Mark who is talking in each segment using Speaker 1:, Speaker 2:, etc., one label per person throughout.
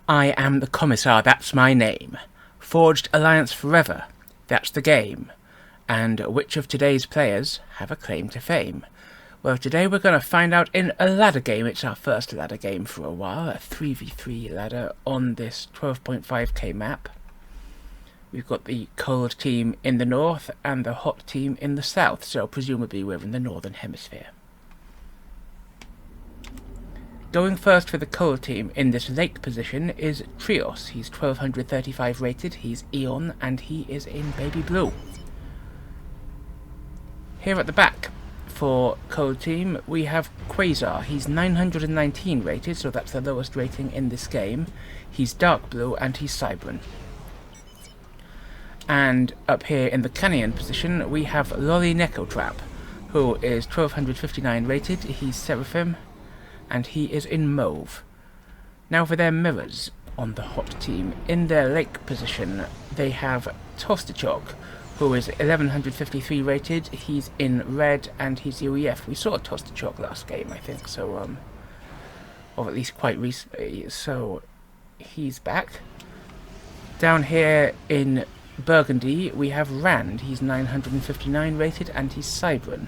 Speaker 1: I am the Commissar, that's my name. Forged alliance forever, that's the game. And which of today's players have a claim to fame? Well, today we're going to find out in a ladder game. It's our first ladder game for a while, a 3v3 ladder on this 12.5k map. We've got the cold team in the north and the hot team in the south, so presumably we're in the northern hemisphere. Going first for the cold team in this lake position is Treos. He's 1235 rated, he's Eon, and he is in baby blue. Here at the back for cold team we have Quasar. He's 919 rated, so that's the lowest rating in this game. He's dark blue and he's Cybran. And up here in the canyon position we have LoliNekoTrap, who is 1259 rated, he's Seraphim, and he is in mauve. Now for their mirrors on the hot team. In their lake position they have Tosterchalk, who is 1153 rated, he's in red and he's UEF. We saw Tosterchalk last game, I think, so or at least quite recently, so he's back. Down here in Burgundy we have Rand. He's 959 rated and he's Cybran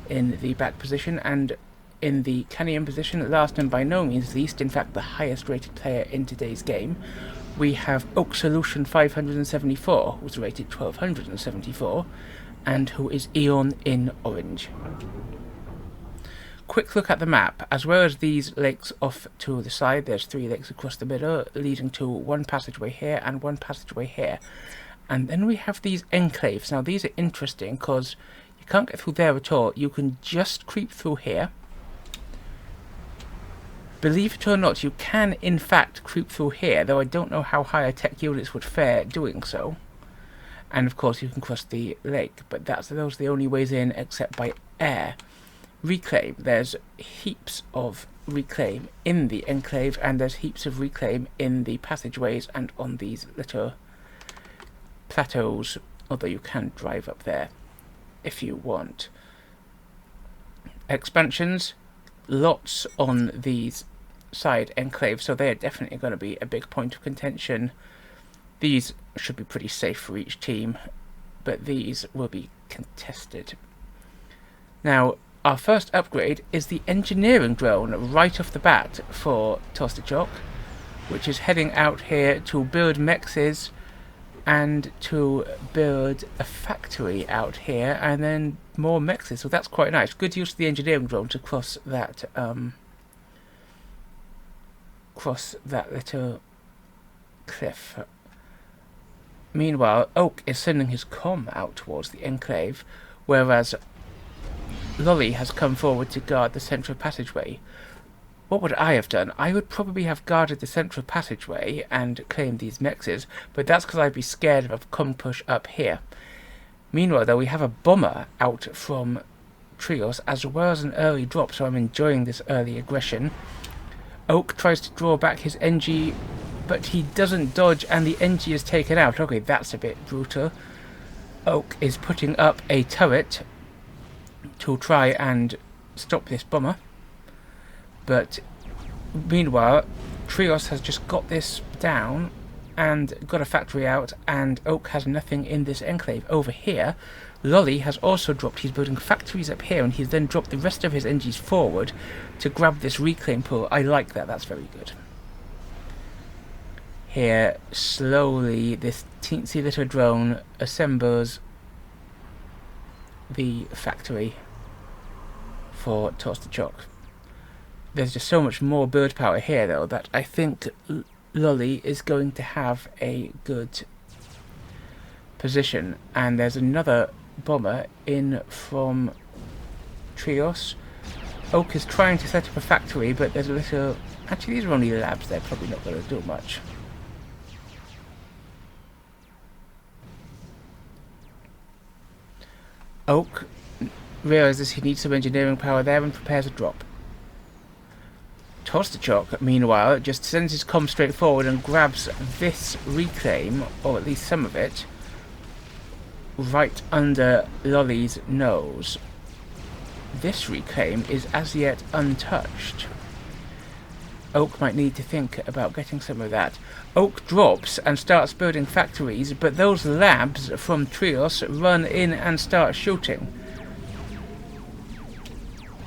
Speaker 1: in the back position. And in the canyon position, last and by no means least, in fact the highest rated player in today's game, we have Oak Solution 574, who's rated 1274, and who is Eon in orange. Quick look at the map. As well as these lakes off to the side, there's 3 lakes across the middle, leading to one passageway here and one passageway here. And then we have these enclaves. Now these are interesting because you can't get through there at all. You can just creep through here. Believe it or not, you can in fact creep through here, though I don't know how higher tech units would fare doing so. And of course you can cross the lake, but those are the only ways in except by air. Reclaim. There's heaps of reclaim in the enclave, and there's heaps of reclaim in the passageways and on these little plateaus, although you can drive up there if you want. Expansions. Lots on these side enclaves, so they are definitely going to be a big point of contention. These should be pretty safe for each team, but these will be contested. Now, our first upgrade is the engineering drone right off the bat for Tosterchalk, which is heading out here to build mexes and to build a factory out here, and then more mexes, so that's quite nice. Good use of the engineering drone to cross that little cliff. Meanwhile, Oak is sending his comm out towards the enclave, whereas Lolly has come forward to guard the central passageway. What would I have done? I would probably have guarded the central passageway and claimed these mexes, but that's because I'd be scared of a comm push up here. Meanwhile, though, we have a bomber out from Treos, as well as an early drop, so I'm enjoying this early aggression. Oak tries to draw back his NG, but he doesn't dodge, and the NG is taken out. Okay, that's a bit brutal. Oak is putting up a turret to try and stop this bomber. But meanwhile, Treos has just got this down and got a factory out, and Oak has nothing in this enclave. Over here, Lolly has also dropped. He's building factories up here, and he's then dropped the rest of his NGs forward to grab this reclaim pool. I like that. That's very good. Here, slowly, this teensy little drone assembles the factory for Tosterchalk. There's just so much more build power here, though, that I think Lolly is going to have a good position. And there's another bomber in from Treos. Oak is trying to set up a factory, but there's a little... Actually, these are only labs. They're probably not going to do much. Oak realizes he needs some engineering power there and prepares a drop. Tosterchalk, meanwhile, just sends his comm straight forward and grabs this reclaim, or at least some of it, right under Lolly's nose. This reclaim is as yet untouched. Oak might need to think about getting some of that. Oak drops and starts building factories, but those labs from Treos run in and start shooting.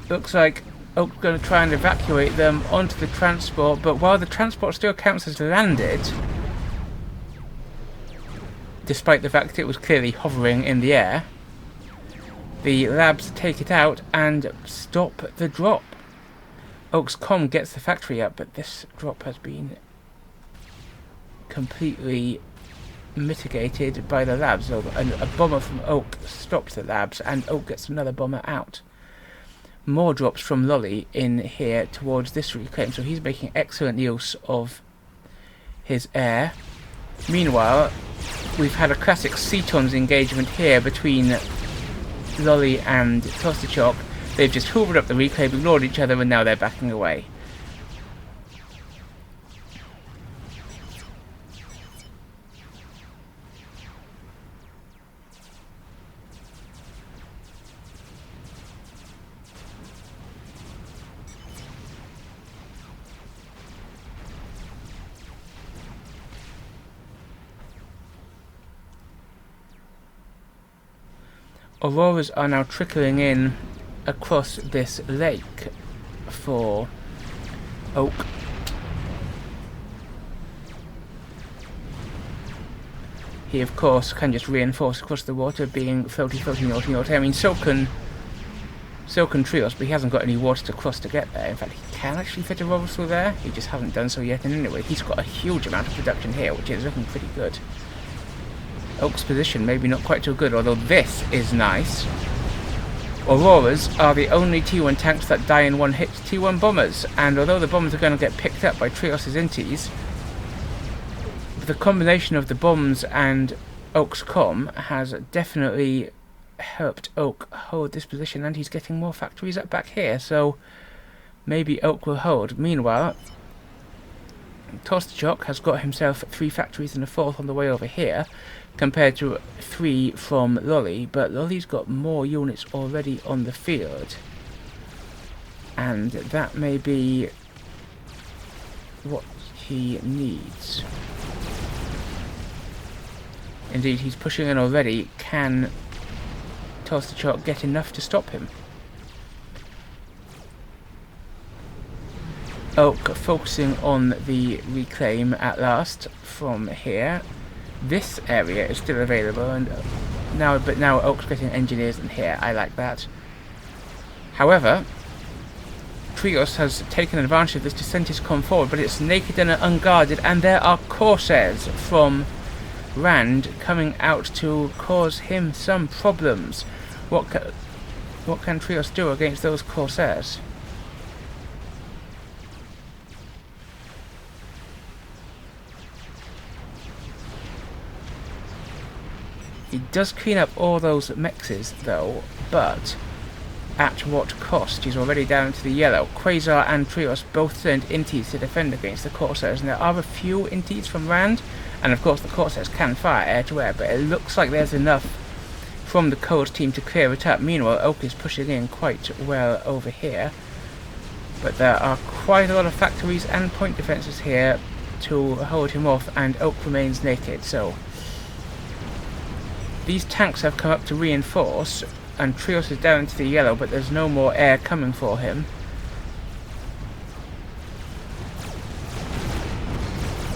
Speaker 1: Looks like Oak's going to try and evacuate them onto the transport, but while the transport still counts as landed, despite the fact it was clearly hovering in the air, the labs take it out and stop the drop. Oak's comm gets the factory up, but this drop has been completely mitigated by the labs. So a bomber from Oak stops the labs, and Oak gets another bomber out. More drops from Lolly in here towards this reclaim, so he's making excellent use of his air. Meanwhile, we've had a classic Cetons engagement here between Lolly and Tostichok. They've just hoovered up the reclaim, ignored each other, and now they're backing away. Auroras are now trickling in across this lake for Oak. He of course can just reinforce across the water, being floaty, naughty. I mean, so can Treos, but he hasn't got any water to cross to get there. In fact, he can actually fit Auroras through there, he just hasn't done so yet, and anyway, he's got a huge amount of production here, which is looking pretty good. Oak's position maybe not quite so good, although this is nice. Auroras are the only T1 tanks that die in one hit to T1 bombers, and although the bombers are going to get picked up by Treos' inties, the combination of the bombs and Oak's comm has definitely helped Oak hold this position, and he's getting more factories up back here, so maybe Oak will hold. Meanwhile, Tostichok has got himself 3 factories and a 4th on the way over here, compared to 3 from Lolly, but Lolly's got more units already on the field, and that may be what he needs. Indeed, he's pushing in already. Can Tostichok get enough to stop him? Oak focusing on the reclaim at last from here. This area is still available, and now Oak's getting engineers in here. I like that. However, Treos has taken advantage of this to send his comm forward, but it's naked and unguarded, and there are Corsairs from Rand coming out to cause him some problems. What can Treos do against those Corsairs? He does clean up all those mexes though, but at what cost? He's already down to the yellow. Quasar and Treos both send inties to defend against the Corsairs, and there are a few inties from Rand, and of course the Corsairs can fire air to air, but it looks like there's enough from the Cold team to clear it up. Meanwhile, Oak is pushing in quite well over here, but there are quite a lot of factories and point defences here to hold him off, and Oak remains naked, so these tanks have come up to reinforce, and Treos is down to the yellow, but there's no more air coming for him.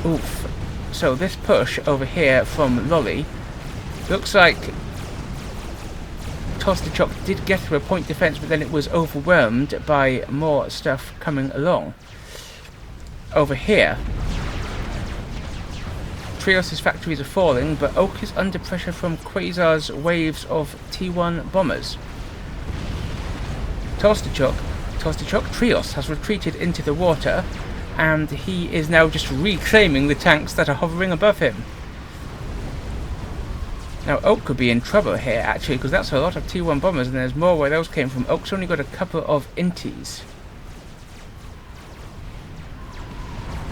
Speaker 1: Oof. So this push over here from Lolly looks like Tostichok did get through a point defense, but then it was overwhelmed by more stuff coming along. Over here, Treos' factories are falling, but Oak is under pressure from Quasar's waves of T1 bombers. Tostichok, Treos has retreated into the water, and he is now just reclaiming the tanks that are hovering above him. Now Oak could be in trouble here actually, because that's a lot of T1 bombers, and there's more where those came from. Oak's only got a couple of inties.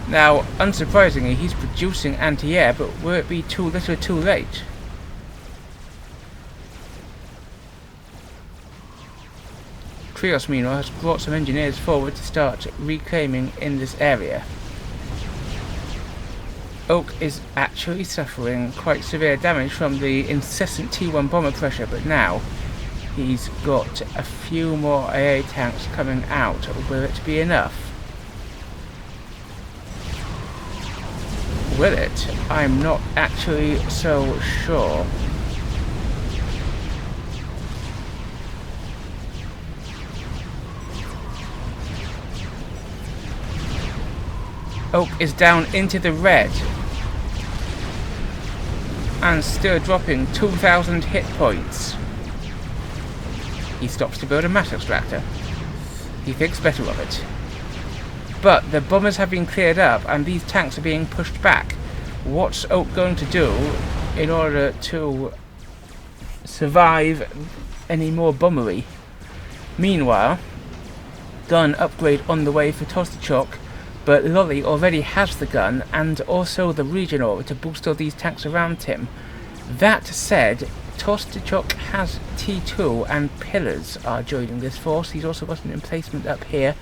Speaker 1: Now, unsurprisingly, he's producing anti-air, but will it be too little too late? Treos, meanwhile, has brought some engineers forward to start reclaiming in this area. Oak is actually suffering quite severe damage from the incessant T1 bomber pressure, but now he's got a few more AA tanks coming out. Will it be enough? Will it? I'm not actually so sure. Oak is down into the red and still dropping 2,000 hit points. He stops to build a mass extractor. He thinks better of it. But the bombers have been cleared up and these tanks are being pushed back. What's Oak going to do in order to survive any more bombery? Meanwhile, gun upgrade on the way for TheCommissar, but Loli already has the gun and also the regen aura to boost all these tanks around him. That said, TheCommissar has T2 and pillars are joining this force. He's also got an emplacement up here.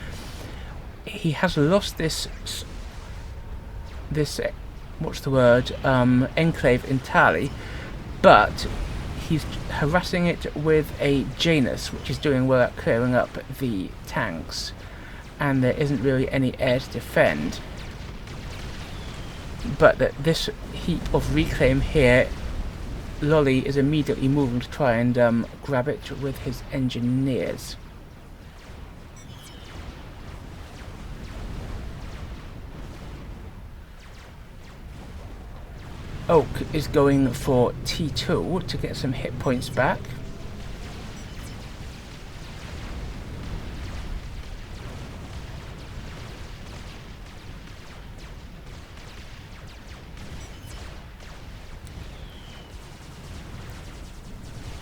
Speaker 1: He has lost this what's the word, enclave entirely, but he's harassing it with a Janus, which is doing well at clearing up the tanks, and there isn't really any air to defend. But this heap of reclaim here, Loli is immediately moving to try and grab it with his engineers. Oak is going for T2 to get some hit points back.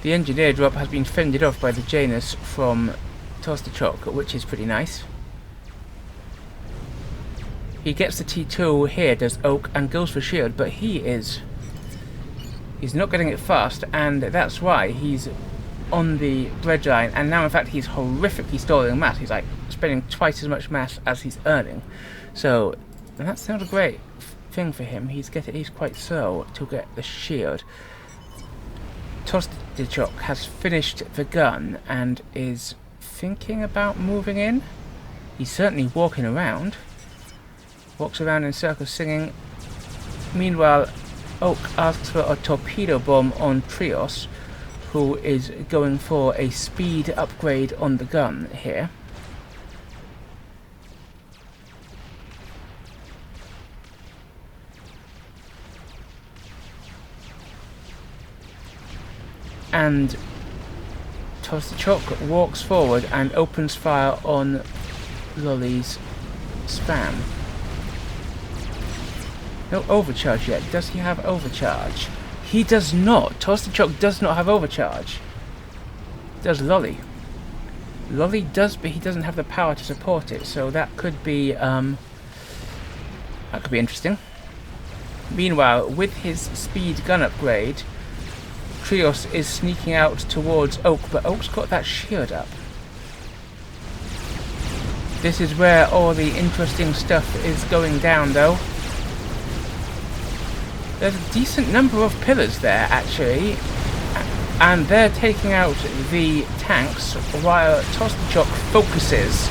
Speaker 1: The engineer drop has been fended off by the Janus from TheCommissar, which is pretty nice. He gets the T2 here, does Oak, and goes for shield, but he's not getting it fast, and that's why he's on the breadline, and now in fact he's horrifically stalling mass. He's like spending twice as much mass as he's earning. So that's not a great thing for him. He's quite slow to get the shield. TheCommissar has finished the gun and is thinking about moving in. He's certainly walking around. Walks around in circles singing. Meanwhile, Oak asks for a torpedo bomb on Treos, who is going for a speed upgrade on the gun here. And TheCommissar walks forward and opens fire on Loli's spam. No overcharge yet. Does he have overcharge? He does not. TheCommissar does not have overcharge. Does Loli? Loli does, but he doesn't have the power to support it. So that could be interesting. Meanwhile, with his speed gun upgrade, Treos is sneaking out towards Oak, but Oak's got that shield up. This is where all the interesting stuff is going down, though. There's a decent number of pillars there, actually, and they're taking out the tanks while TheCommissar focuses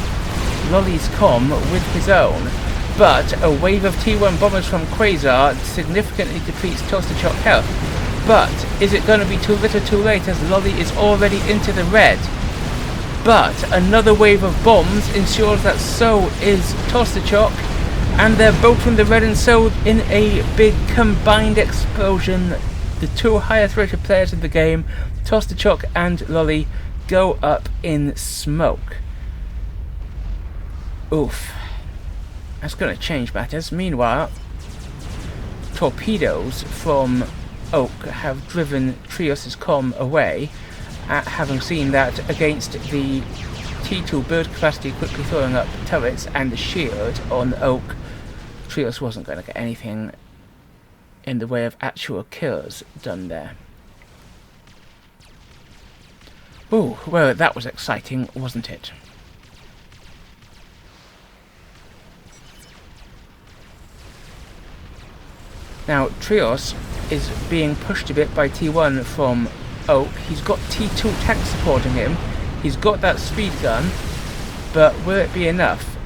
Speaker 1: Loli's comm with his own. But a wave of T1 bombers from Quasar significantly depletes TheCommissar health. But is it going to be too little too late, as Loli is already into the red? But another wave of bombs ensures that so is TheCommissar, and they're both from the red and so in a big combined explosion. The two highest rated players in the game, TheCommissar and Loli, go up in smoke. Oof. That's going to change matters. Meanwhile, torpedoes from Oak have driven Treos' comm away, having seen that against the T2 build capacity quickly throwing up turrets and the shield on Oak, Treos wasn't going to get anything in the way of actual kills done there. Ooh, well, that was exciting, wasn't it? Now, Treos is being pushed a bit by T1 from Oak. He's got T2 tank supporting him. He's got that speed gun, but will it be enough?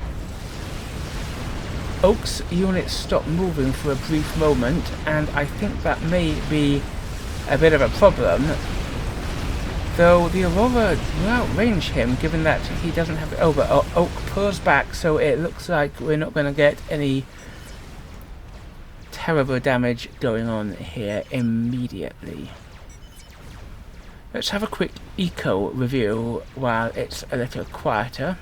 Speaker 1: Oak's units stop moving for a brief moment, and I think that may be a bit of a problem. Though the Aurora will outrange him, given that he doesn't have it over. Oak pulls back, so it looks like we're not going to get any terrible damage going on here immediately. Let's have a quick eco review while it's a little quieter.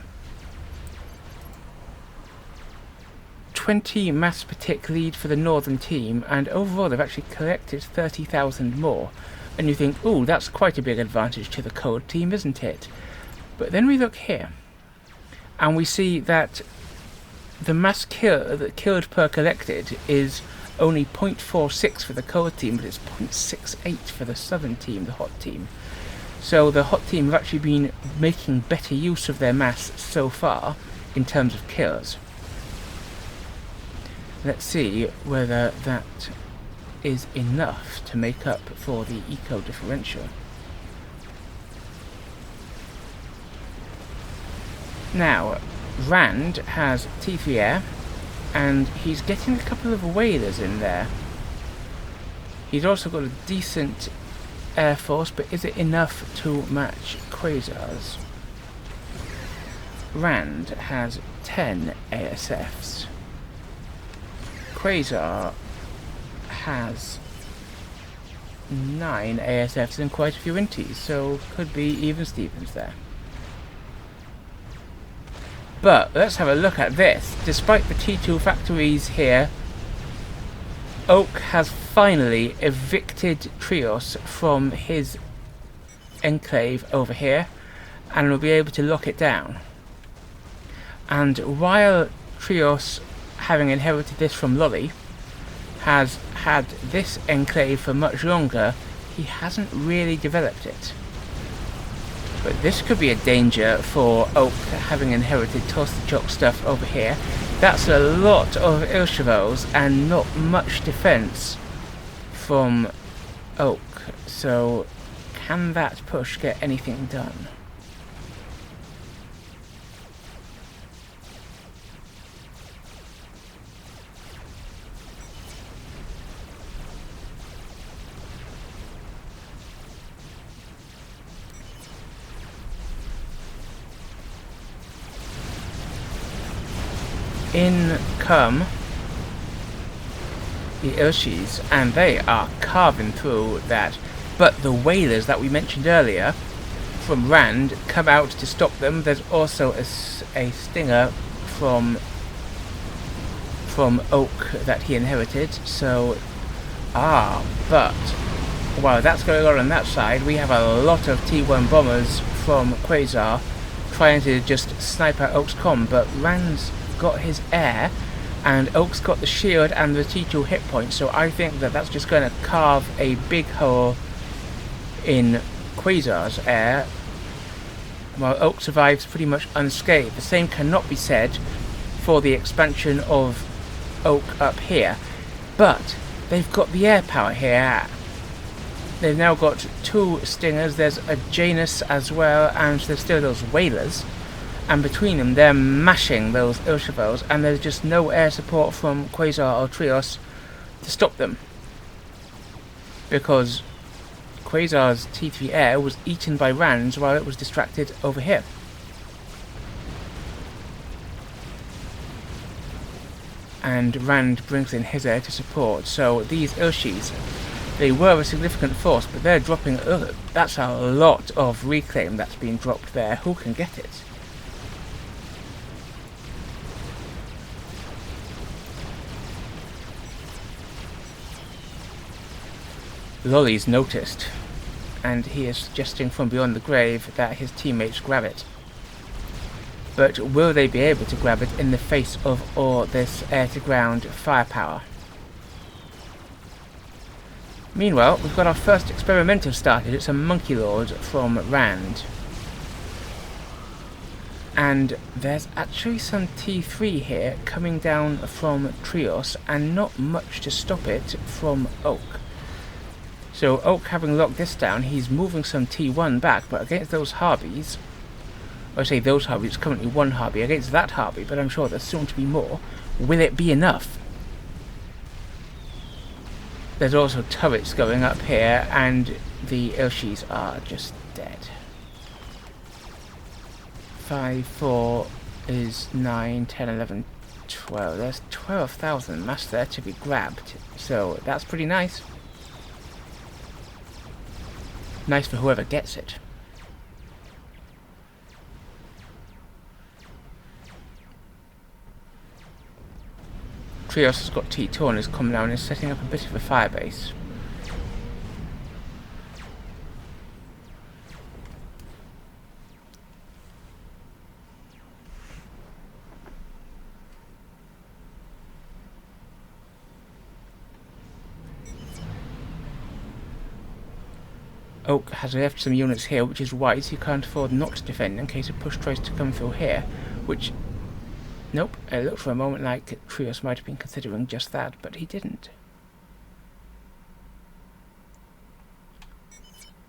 Speaker 1: 20 mass per tick lead for the northern team, and overall they've actually collected 30,000 more. And you think, ooh, that's quite a big advantage to the cold team, isn't it? But then we look here, and we see that the mass killed per collected is only 0.46 for the cold team, but it's 0.68 for the southern team, the hot team. So the hot team have actually been making better use of their mass so far in terms of kills. Let's see whether that is enough to make up for the eco differential. Now, Rand has T3 air, and he's getting a couple of whalers in there. He's also got a decent air force, but is it enough to match Quasar's? Rand has 10 ASFs. Quasar has 9 ASFs and quite a few inties, so could be even Stevens there. But let's have a look at this. Despite the T2 factories here, Oak has finally evicted Treos from his enclave over here and will be able to lock it down. And while Treos, having inherited this from Loli, has had this enclave for much longer, he hasn't really developed it. But this could be a danger for Oak, having inherited Toss-the-Chalk stuff over here. That's a lot of Ilshavos and not much defense from Oak. So can that push get anything done? In come the Urshis, and they are carving through that. But the whalers that we mentioned earlier from Rand come out to stop them. There's also a stinger from Oak that he inherited. So, but while that's going on that side, we have a lot of T1 bombers from Quasar trying to just snipe out Oak's comm, but Rand's got his air and Oak's got the shield and the T2 hit point, so I think that that's just going to carve a big hole in Quasar's air while Oak survives pretty much unscathed. The same cannot be said for the expansion of Oak up here, but they've got the air power here. They've now got 2 stingers, there's a Janus as well, and there's still those whalers. And between them, they're mashing those Ilshavos, and there's just no air support from Quasar or Treos to stop them. Because Quasar's T3 air was eaten by Rand's while it was distracted over here. And Rand brings in his air to support, so these Ilshis, they were a significant force, but they're dropping. That's a lot of reclaim that's being dropped there. Who can get it? Loli's noticed, and he is suggesting from beyond the grave that his teammates grab it. But will they be able to grab it in the face of all this air-to-ground firepower? Meanwhile, we've got our first experimental started. It's a Monkey Lord from Rand. And there's actually some T3 here coming down from Treos, and not much to stop it from Oak. So Oak, having locked this down, he's moving some T1 back, but against those Harbies, I say those Harbies, currently one Harby, against that Harby, but I'm sure there's soon to be more. Will it be enough? There's also turrets going up here, and the Ilshis are just dead. 5, 4 is 9, 10, 11, 12. There's 12,000 mass there to be grabbed, so that's pretty nice. Nice for whoever gets it. Treos has got T2 and is coming down and is setting up a bit of a fire base. Oak has left some units here, which is wise. He can't afford not to defend in case a push tries to come through here, which... Nope, it looked for a moment like Treos might have been considering just that, but he didn't.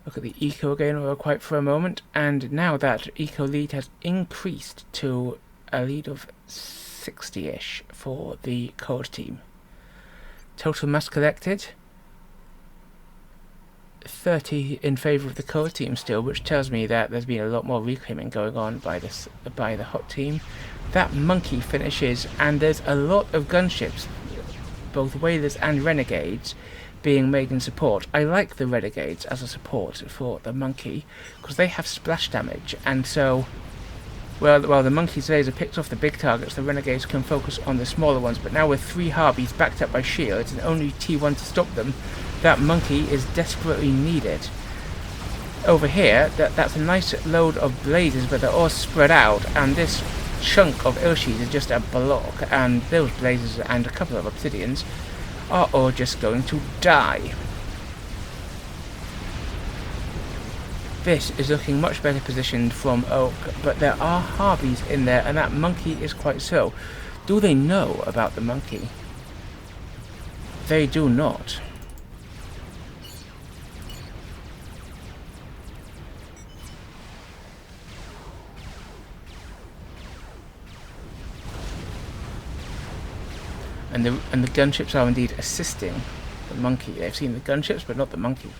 Speaker 1: Look at the eco again real quick for a moment, and now that eco lead has increased to a lead of 60-ish for the code team. Total mass collected, 30 in favour of the core team still, which tells me that there's been a lot more reclaiming going on by the hot team. That monkey finishes, and there's a lot of gunships, both whalers and renegades, being made in support. I like the renegades as a support for the monkey because they have splash damage, and so while the monkey's laser picks off the big targets, the renegades can focus on the smaller ones. But now with 3 Harbies backed up by shields and only T1 to stop them, that monkey is desperately needed. Over here, that's a nice load of blazes, but they're all spread out, and this chunk of Ilshis is just a block, and those blazes and a couple of obsidians are all just going to die. This is looking much better positioned from Oak, but there are Harbies in there, and that monkey is quite slow. Do they know about the monkey? They do not. And the gunships are indeed assisting the monkey. They've seen the gunships, but not the monkey.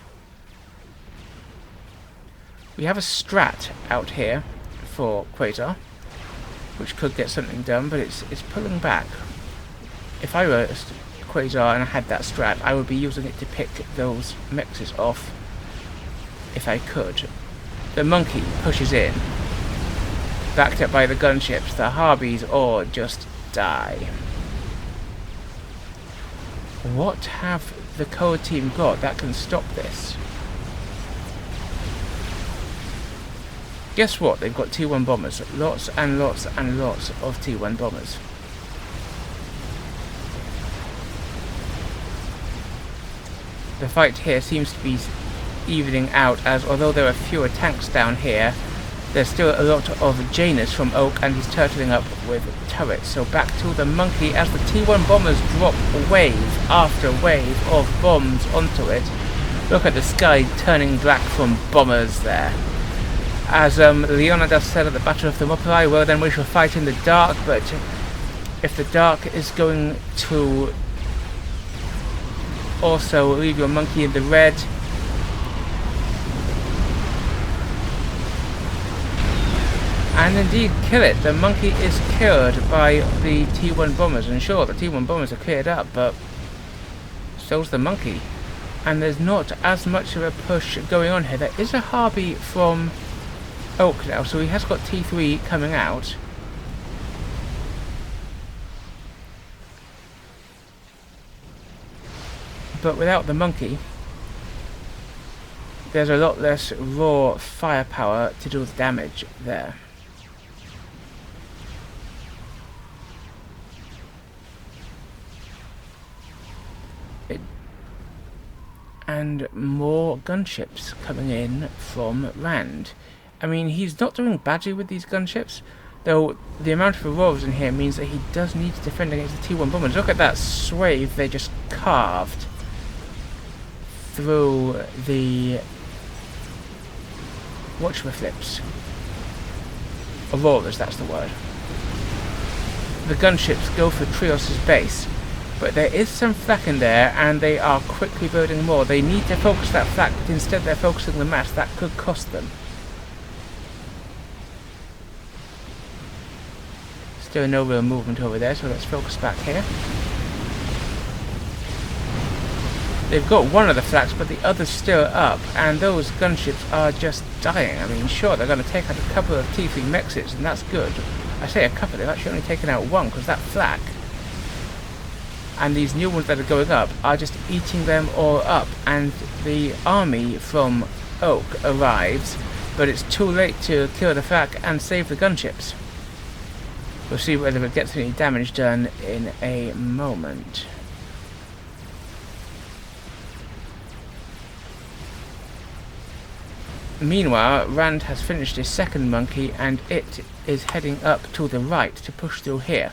Speaker 1: We have a strat out here for Quasar, which could get something done, but it's pulling back. If I were Quasar and I had that strat, I would be using it to pick those mexes off if I could. The monkey pushes in, backed up by the gunships. The Harbies all just die. What have the core team got that can stop this? Guess what? They've got T1 bombers. Lots and lots and lots of T1 bombers. The fight here seems to be evening out, as although there are fewer tanks down here, there's still a lot of Janus from Oak, and he's turtling up with turrets. So back to the monkey as the T1 bombers drop wave after wave of bombs onto it. Look at the sky turning black from bombers there. As Leonidas said at the Battle of Thermopylae, well then we shall fight in the dark, but if the dark is going to also leave your monkey in the red, and indeed kill it. The monkey is killed by the T1 bombers, and sure, the T1 bombers are cleared up, but so's the monkey. And there's not as much of a push going on here. There is a Harby from Oak now, so he has got T3 coming out. But without the monkey, there's a lot less raw firepower to do with damage there. and more gunships coming in from Rand. I mean, he's not doing badly with these gunships, though the amount of revolvers in here means that he does need to defend against the T1 bombers. Look at that swathe they just carved through the whatchamaflips. Auroras, that's the word. The gunships go for Treos' base, but there is some flak in there, and they are quickly building more. They need to focus that flak, but instead they're focusing the mass. That could cost them. Still no real movement over there, so let's focus back here. They've got one of the flaks, but the other's still up, and those gunships are just dying. I mean, sure, they're going to take out a couple of T3 mexes, and that's good. I say a couple, they've actually only taken out one, because that flak and these new ones that are going up are just eating them all up, and the army from Oak arrives, but it's too late to kill the flak and save the gunships. We'll see whether it gets any damage done in a moment. Meanwhile, Rand has finished his second monkey, and it is heading up to the right to push through here.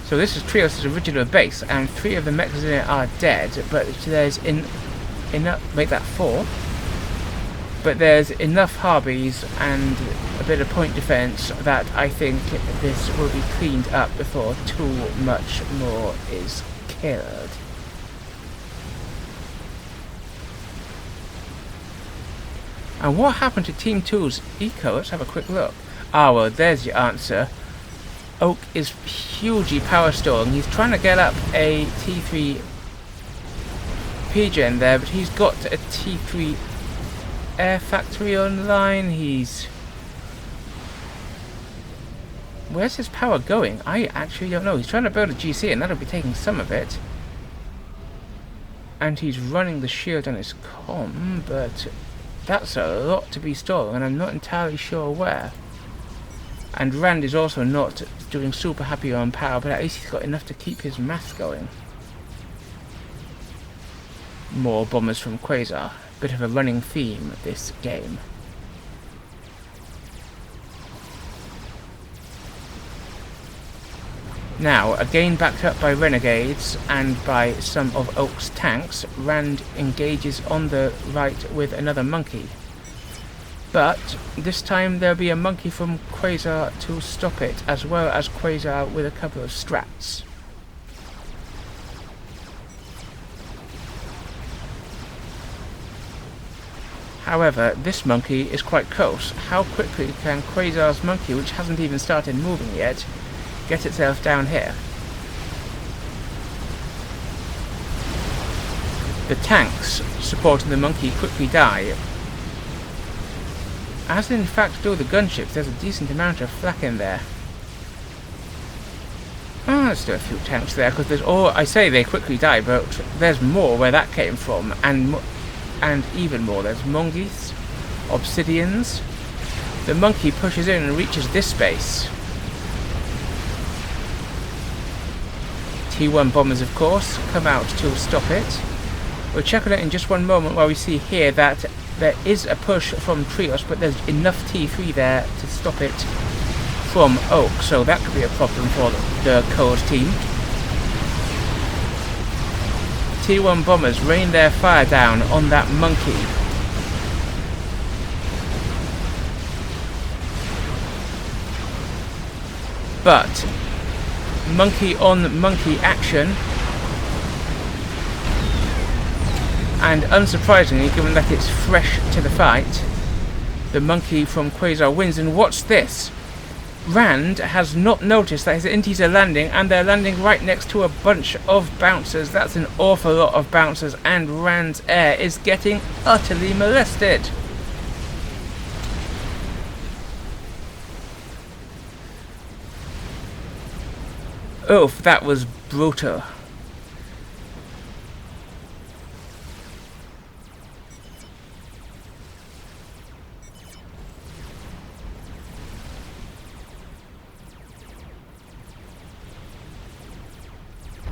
Speaker 1: So this is Treos' original base, and 3 of the mechs in it are dead, but there's enough, make that 4. But there's enough Harbies and a bit of point defense that I think this will be cleaned up before too much more is killed. And what happened to Team 2's eco? Let's have a quick look. Ah, well, there's your answer. Oak is hugely power stalling. He's trying to get up a T3 PGen there, but he's got a T3 air factory online. Where's his power going? I actually don't know. He's trying to build a GC, and that'll be taking some of it. And he's running the shield on his comm, but that's a lot to be stolen, and I'm not entirely sure where. And Rand is also not doing super happy on power, but at least he's got enough to keep his math going. More bombers from Quasar. Bit of a running theme this game. Now, again backed up by renegades and by some of Oak's tanks, Rand engages on the right with another monkey. But this time there'll be a monkey from Quasar to stop it, as well as Quasar with a couple of strats. However, this monkey is quite close. How quickly can Quasar's monkey, which hasn't even started moving yet, get itself down here? The tanks supporting the monkey quickly die, as in fact do the gunships. There's a decent amount of flak in there. Oh, there's still a few tanks there, because there's all, I say they quickly die, but there's more where that came from, and even more. There's mongoose, obsidians. The monkey pushes in and reaches this space. T1 bombers, of course, come out to stop it. We'll check on it in just one moment, while we see here that there is a push from Treos, but there's enough T3 there to stop it from Oak, so that could be a problem for the Cold team. T1 bombers rain their fire down on that monkey. But monkey on monkey action, and unsurprisingly, given that it's fresh to the fight, the monkey from Quasar wins. And what's this? Rand has not noticed that his inties are landing, and they're landing right next to a bunch of bouncers. That's an awful lot of bouncers, and Rand's air is getting utterly molested. Oof, that was brutal.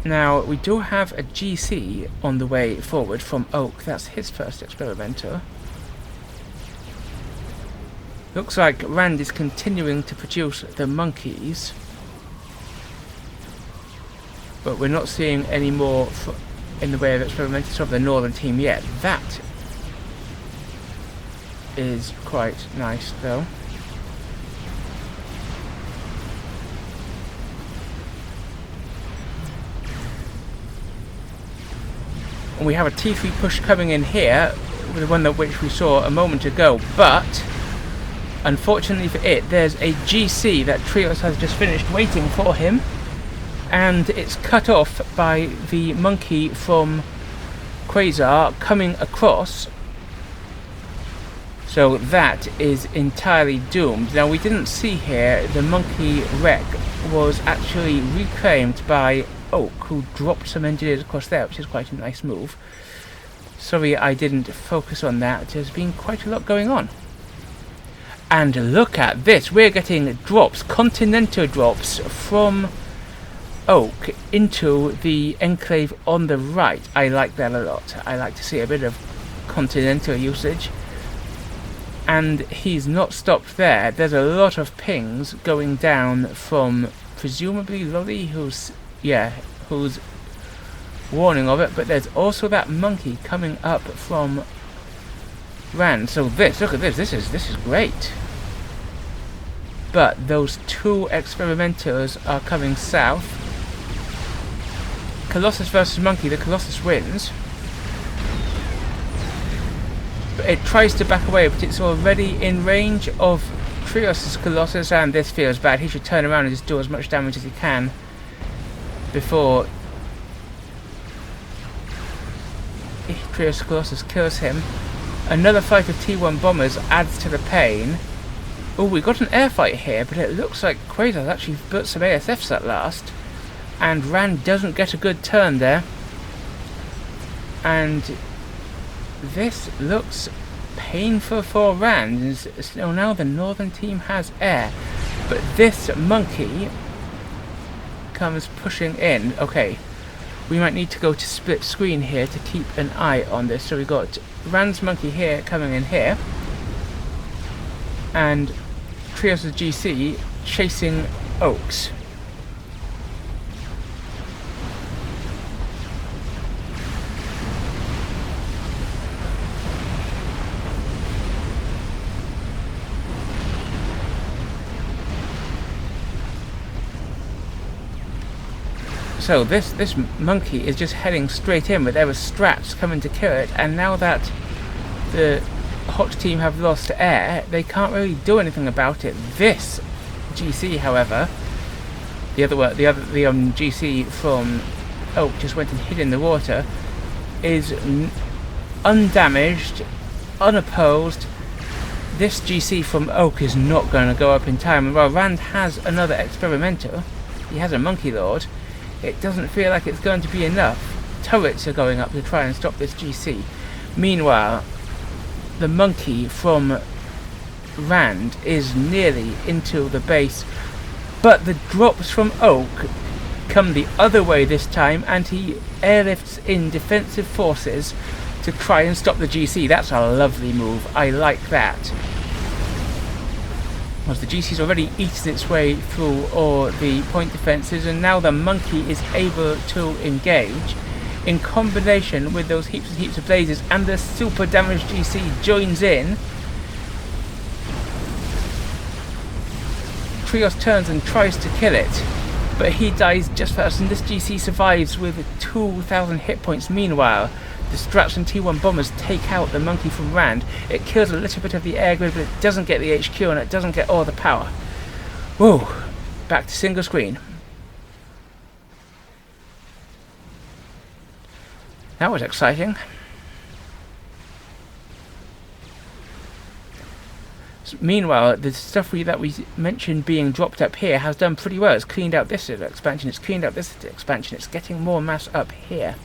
Speaker 1: Now, we do have a GC on the way forward from Oak. That's his first experimenter. Looks like Rand is continuing to produce the monkeys. But we're not seeing any more in the way of experimenters of the northern team yet. That is quite nice, though. And we have a T3 push coming in here, the one that which we saw a moment ago, but unfortunately for it, there's a GC that Treos has just finished waiting for him, and it's cut off by the monkey from Quasar coming across. So that is entirely doomed. Now, we didn't see here, the monkey wreck was actually reclaimed by Oak, who dropped some engineers across there, which is quite a nice move. Sorry I didn't focus on that. There's been quite a lot going on. And look at this. We're getting drops, continental drops from Oak into the enclave on the right. I like that a lot. I like to see a bit of continental usage. And he's not stopped there. There's a lot of pings going down from presumably Loli, who's warning of it, but there's also that monkey coming up from Rand. So this, look at this, this is great. But those two experimenters are coming south. Colossus versus monkey, the Colossus wins. But it tries to back away, but it's already in range of Treos' Colossus, and this feels bad. He should turn around and just do as much damage as he can before Treos' Colossus kills him. Another fight of T1 bombers adds to the pain. Oh, we got an air fight here, but it looks like Quasar's actually built some ASFs at last. And Rand doesn't get a good turn there. And this looks painful for Rand. So now the northern team has air. But this monkey comes pushing in. Okay, we might need to go to split screen here to keep an eye on this. So we got Rand's monkey here coming in here, and Treos' GC chasing Oaks. So this monkey is just heading straight in, but there were strats coming to kill it, and now that the hot team have lost air, they can't really do anything about it. This GC, however, the GC from Oak just went and hid in the water, is undamaged, unopposed. This GC from Oak is not going to go up in time. And while Rand has another experimenter, he has a monkey lord, it doesn't feel like it's going to be enough. Turrets are going up to try and stop this GC. Meanwhile, the monkey from Rand is nearly into the base, but the drops from Oak come the other way this time, and he airlifts in defensive forces to try and stop the GC. That's a lovely move. I like that. As the GC's already eaten its way through all the point defences, and now the monkey is able to engage in combination with those heaps and heaps of blazes, and the super damaged GC joins in. Treos turns and tries to kill it, but he dies just first, and this GC survives with 2,000 hit points. Meanwhile, the strats and T1 bombers take out the monkey from Rand. It kills a little bit of the air grid, but it doesn't get the HQ, and it doesn't get all the power. Whoa! Back to single screen. That was exciting. So meanwhile, the stuff that we mentioned being dropped up here has done pretty well. It's cleaned out this expansion, it's cleaned out this expansion, it's getting more mass up here.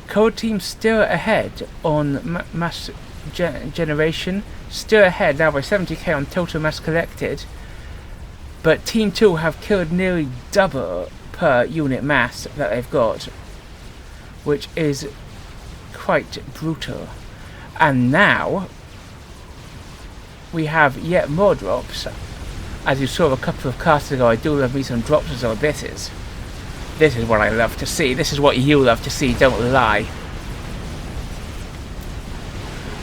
Speaker 1: Code Team still ahead on mass generation, still ahead now by 70k on total mass collected, but Team 2 have killed nearly double per unit mass that they've got, which is quite brutal. And now we have yet more drops. As you saw a couple of casts ago, I do love me some drops, so this is what I love to see. This is what you love to see, don't lie.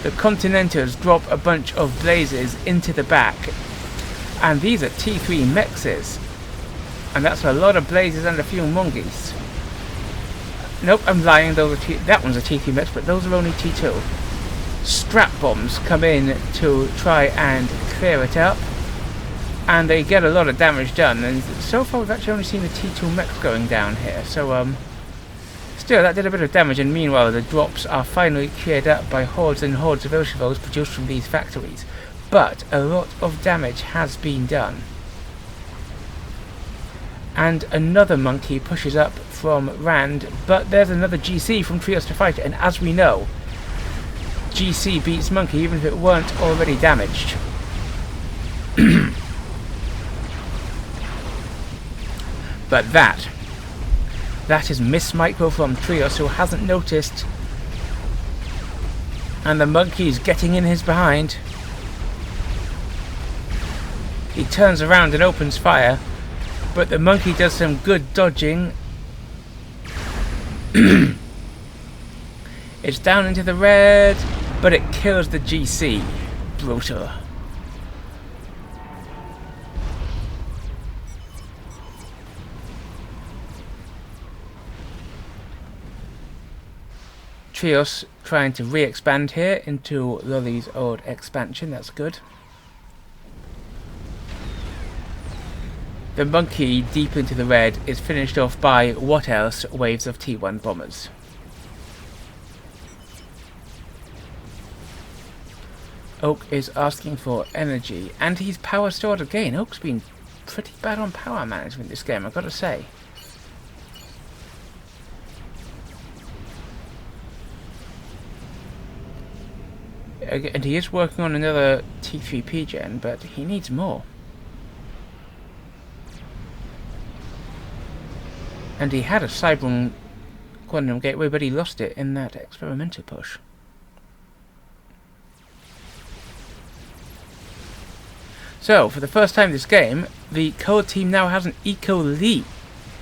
Speaker 1: The Continentals drop a bunch of blazes into the back, and these are T3 mexes, and that's a lot of blazes and a few monkeys. Nope, I'm lying, that one's a T3 mex, but those are only T2. Strap bombs come in to try and clear it up, and they get a lot of damage done, and so far we've actually only seen the T2 mech going down here, so still that did a bit of damage, and meanwhile the drops are finally cleared up by hordes and hordes of Urshivols produced from these factories. But a lot of damage has been done. And another monkey pushes up from Rand, but there's another GC from Treos to fight it, and as we know, GC beats monkey even if it weren't already damaged. But that is Miss Micro from Treos, who hasn't noticed. And the monkey's getting in his behind. He turns around and opens fire, but the monkey does some good dodging. It's down into the red, but it kills the GC. Brutal. Treos trying to re-expand here into Loli's old expansion, that's good. The monkey deep into the red is finished off by, what else, waves of T1 bombers. Oak is asking for energy, and he's power stored again. Oak's been pretty bad on power management this game, I've got to say. And he is working on another T3P gen, but he needs more. And he had a Cyberun Quantum Gateway, but he lost it in that experimental push. So, for the first time this game, the cold team now has an eco lead.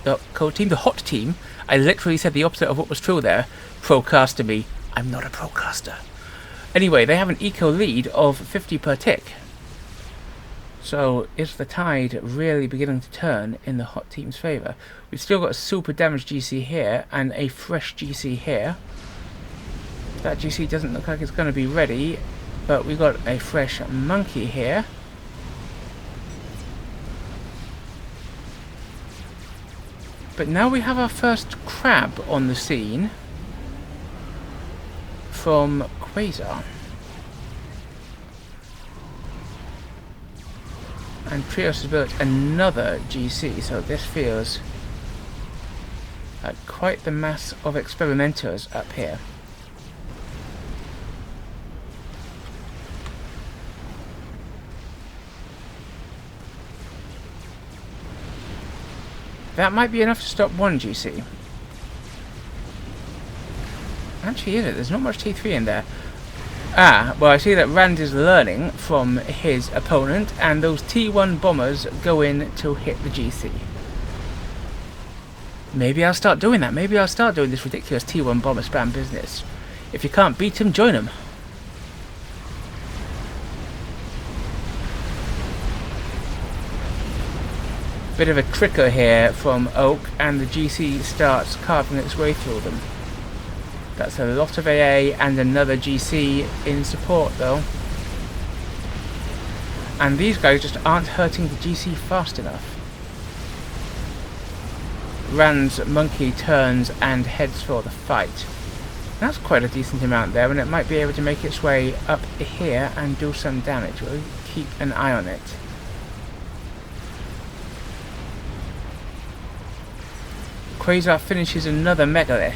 Speaker 1: The cold team, the hot team, I literally said the opposite of what was true there. Procaster me. I'm not a procaster. Anyway, they have an eco lead of 50 per tick. So, is the tide really beginning to turn in the hot team's favour? We've still got a super damaged GC here, and a fresh GC here. That GC doesn't look like it's going to be ready, but we've got a fresh monkey here. But now we have our first crab on the scene from Quasar. And Treos has built another GC, so this feels like quite the mass of experimenters up here. That might be enough to stop one GC. Actually, is it? There's not much T3 in there. Ah, well, I see that Rand is learning from his opponent, and those T1 bombers go in to hit the GC. Maybe I'll start doing that. Maybe I'll start doing this ridiculous T1 bomber spam business. If you can't beat him, join him. Bit of a tricker here from Oak, and the GC starts carving its way through them. That's a lot of AA and another GC in support though. And these guys just aren't hurting the GC fast enough. Rand's monkey turns and heads for the fight. That's quite a decent amount there, and it might be able to make its way up here and do some damage. We'll keep an eye on it. Quasar finishes another megalith.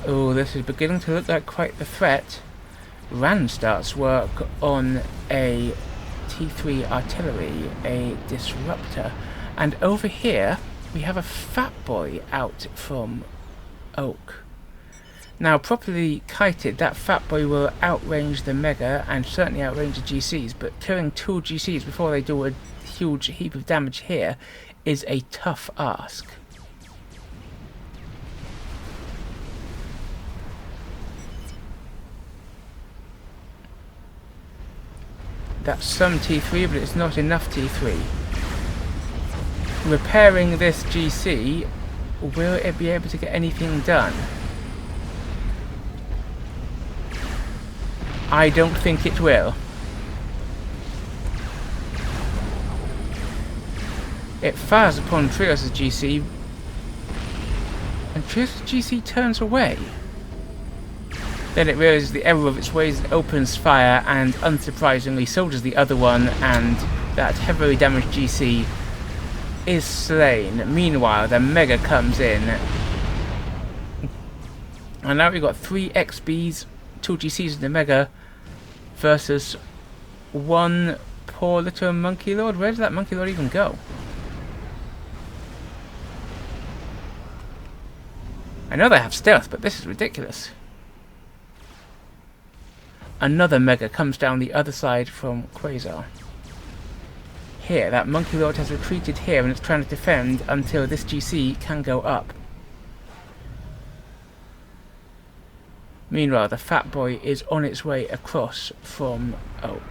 Speaker 1: Oh, this is beginning to look like quite the threat. Rand starts work on a T3 artillery, a disruptor, And over here, we have a fat boy out from Oak. Now, properly kited, that fat boy will outrange the Mega and certainly outrange the GCs, but killing 2 GCs before they do a huge heap of damage here is a tough ask. That's some T3, but it's not enough T3. Repairing this GC, will it be able to get anything done? I don't think it will. It fires upon Treos' GC, and Treos' GC turns away. Then it realizes the error of its ways and opens fire, and unsurprisingly so does the other one, and that heavily damaged GC is slain. Meanwhile, the Mega comes in. And now we've got 3 XBs, 2 GCs in the Mega, versus 1 poor little Monkey Lord. Where did that Monkey Lord even go? I know they have stealth, but this is ridiculous. Another Mega comes down the other side from Quasar. Here, that Monkey Lord has retreated here and it's trying to defend until this GC can go up. Meanwhile, the fat boy is on its way across from Oak.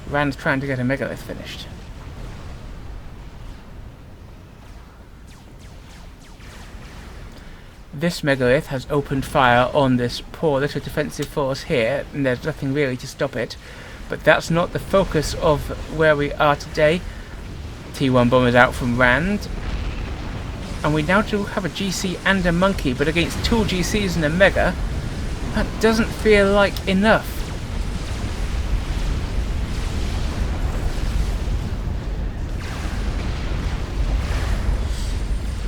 Speaker 1: Rand's trying to get a megalith finished. This megalith has opened fire on this poor little defensive force here, and there's nothing really to stop it. But that's not the focus of where we are today. T1 bombers out from Rand. And we now do have a GC and a monkey, but against 2 GCs and a Mega, that doesn't feel like enough.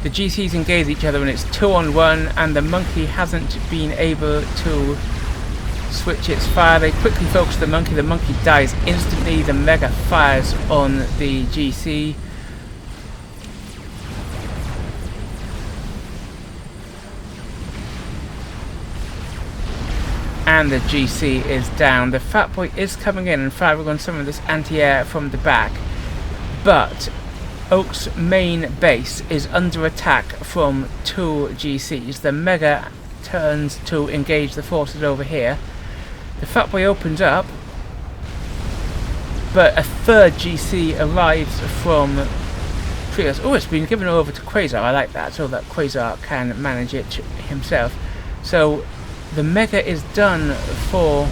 Speaker 1: The GCs engage each other and it's 2-on-1, and the monkey hasn't been able to switch its fire. They quickly focus the monkey dies instantly, the Mega fires on the GC. And the GC is down. The fat boy is coming in and firing on some of this anti-air from the back, but Oak's main base is under attack from 2 GCs. The Mega turns to engage the forces over here. The fat boy opens up, but a 3rd GC arrives from Treos. Oh, it's been given over to Quasar. I like that, so that Quasar can manage it himself. So the Mega is done for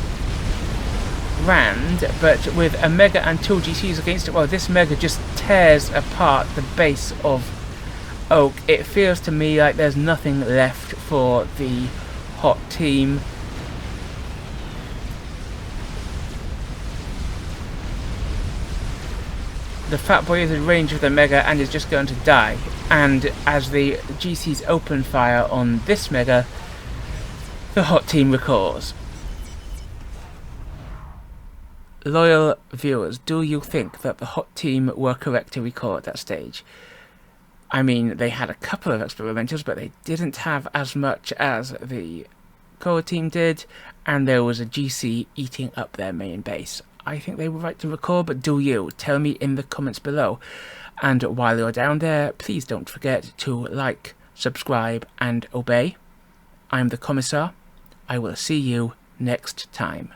Speaker 1: Rand, but with a Mega and 2 GCs against it, well, this Mega just tears apart the base of Oak. It feels to me like there's nothing left for the hot team. The fat boy is in range of the Mega and is just going to die, and as the GCs open fire on this Mega, the hot team recoils. Loyal viewers, do you think that the hot team were correct to recall at that stage? I mean, they had a couple of experimentals, but they didn't have as much as the core team did, and there was a GC eating up their main base. I think they were right to recall, but do you? Tell me in the comments below. And while you're down there, please don't forget to like, subscribe, and obey. I'm TheCommissar. I will see you next time.